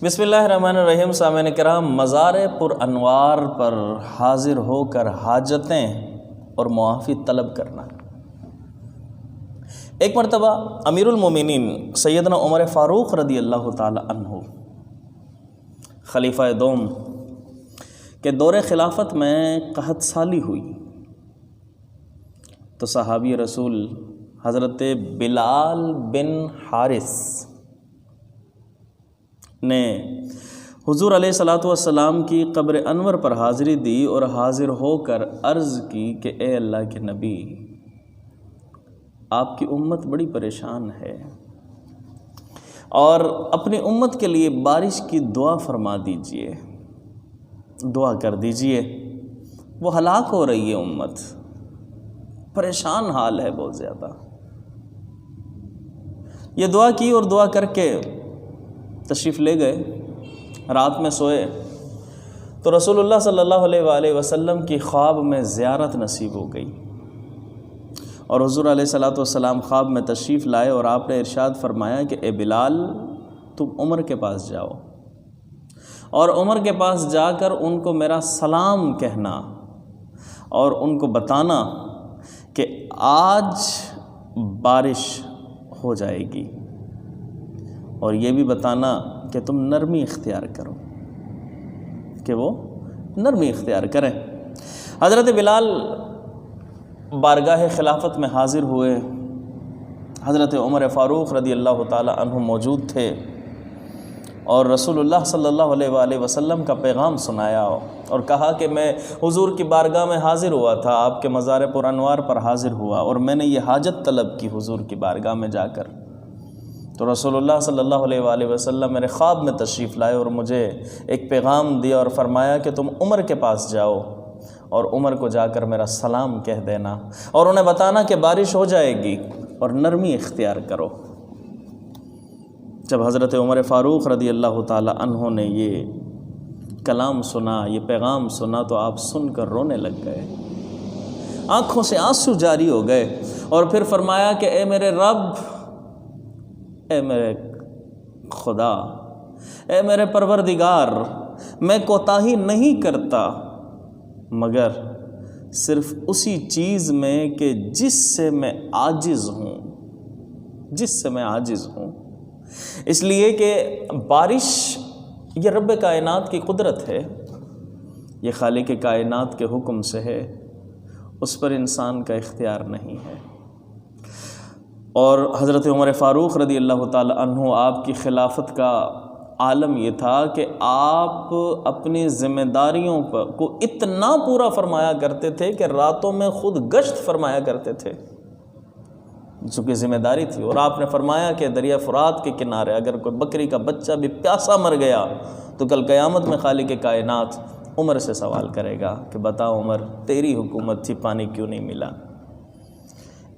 بسم اللہ الرحمن الرحیم۔ سامعین کرام، مزار پر انوار پر حاضر ہو کر حاجتیں اور معافی طلب کرنا۔ ایک مرتبہ امیر المومنین سیدنا عمر فاروق رضی اللہ تعالی عنہ خلیفہ دوم کے دور خلافت میں قحط سالی ہوئی تو صحابی رسول حضرت بلال بن حارث نے حضور علیہ الصلوۃ والسلام کی قبر انور پر حاضری دی اور حاضر ہو کر عرض کی کہ اے اللہ کے نبی، آپ کی امت بڑی پریشان ہے اور اپنی امت کے لیے بارش کی دعا فرما دیجئے، دعا کر دیجئے، وہ ہلاک ہو رہی ہے، امت پریشان حال ہے بہت زیادہ۔ یہ دعا کی اور دعا کر کے تشریف لے گئے، رات میں سوئے تو رسول اللہ صلی اللہ علیہ وآلہ وسلم کی خواب میں زیارت نصیب ہو گئی اور حضور علیہ الصلوۃ والسلام خواب میں تشریف لائے اور آپ نے ارشاد فرمایا کہ اے بلال، تم عمر کے پاس جاؤ اور عمر کے پاس جا کر ان کو میرا سلام کہنا اور ان کو بتانا کہ آج بارش ہو جائے گی، اور یہ بھی بتانا کہ تم نرمی اختیار کرو، کہ وہ نرمی اختیار کریں۔ حضرت بلال بارگاہ خلافت میں حاضر ہوئے، حضرت عمر فاروق رضی اللہ تعالی عنہ موجود تھے اور رسول اللہ صلی اللہ علیہ وآلہ وسلم کا پیغام سنایا اور کہا کہ میں حضور کی بارگاہ میں حاضر ہوا تھا، آپ کے مزار پر انوار پر حاضر ہوا اور میں نے یہ حاجت طلب کی حضور کی بارگاہ میں جا کر، تو رسول اللہ صلی اللہ علیہ وآلہ وسلم میرے خواب میں تشریف لائے اور مجھے ایک پیغام دیا اور فرمایا کہ تم عمر کے پاس جاؤ اور عمر کو جا کر میرا سلام کہہ دینا اور انہیں بتانا کہ بارش ہو جائے گی اور نرمی اختیار کرو۔ جب حضرت عمر فاروق رضی اللہ تعالی عنہ نے یہ کلام سنا، یہ پیغام سنا، تو آپ سن کر رونے لگ گئے، آنکھوں سے آنسو جاری ہو گئے اور پھر فرمایا کہ اے میرے رب، اے میرے خدا، اے میرے پروردگار، میں کوتاہی نہیں کرتا مگر صرف اسی چیز میں کہ جس سے میں عاجز ہوں، اس لیے کہ بارش یہ رب کائنات کی قدرت ہے، یہ خالق کائنات کے حکم سے ہے، اس پر انسان کا اختیار نہیں ہے۔ اور حضرت عمر فاروق رضی اللہ تعالی عنہ، آپ کی خلافت کا عالم یہ تھا کہ آپ اپنی ذمہ داریوں کو اتنا پورا فرمایا کرتے تھے کہ راتوں میں خود گشت فرمایا کرتے تھے، چونکہ ذمہ داری تھی۔ اور آپ نے فرمایا کہ دریا فرات کے کنارے اگر کوئی بکری کا بچہ بھی پیاسا مر گیا تو کل قیامت میں خالق کائنات عمر سے سوال کرے گا کہ بتا عمر، تیری حکومت تھی، پانی کیوں نہیں ملا؟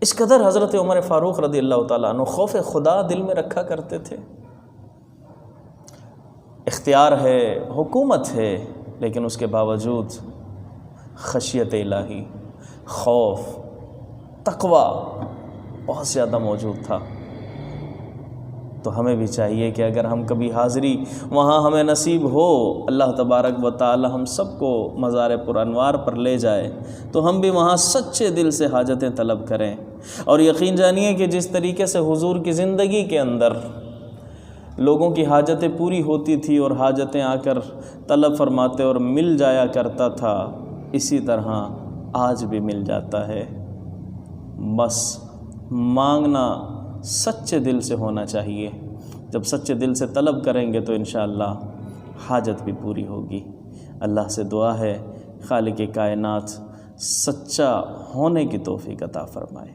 اس قدر حضرت عمر فاروق رضی اللہ تعالیٰ عنہ خوف خدا دل میں رکھا کرتے تھے۔ اختیار ہے، حکومت ہے، لیکن اس کے باوجود خشیت الہی، خوف، تقوی بہت زیادہ موجود تھا۔ تو ہمیں بھی چاہیے کہ اگر ہم کبھی حاضری وہاں ہمیں نصیب ہو، اللہ تبارک و تعالی ہم سب کو مزار پر انوار پر لے جائے، تو ہم بھی وہاں سچے دل سے حاجتیں طلب کریں اور یقین جانیے کہ جس طریقے سے حضور کی زندگی کے اندر لوگوں کی حاجتیں پوری ہوتی تھی اور حاجتیں آ کر طلب فرماتے اور مل جایا کرتا تھا، اسی طرح آج بھی مل جاتا ہے۔ بس مانگنا سچے دل سے ہونا چاہیے، جب سچے دل سے طلب کریں گے تو انشاءاللہ حاجت بھی پوری ہوگی۔ اللہ سے دعا ہے خالق کائنات سچا ہونے کی توفیق عطا فرمائے۔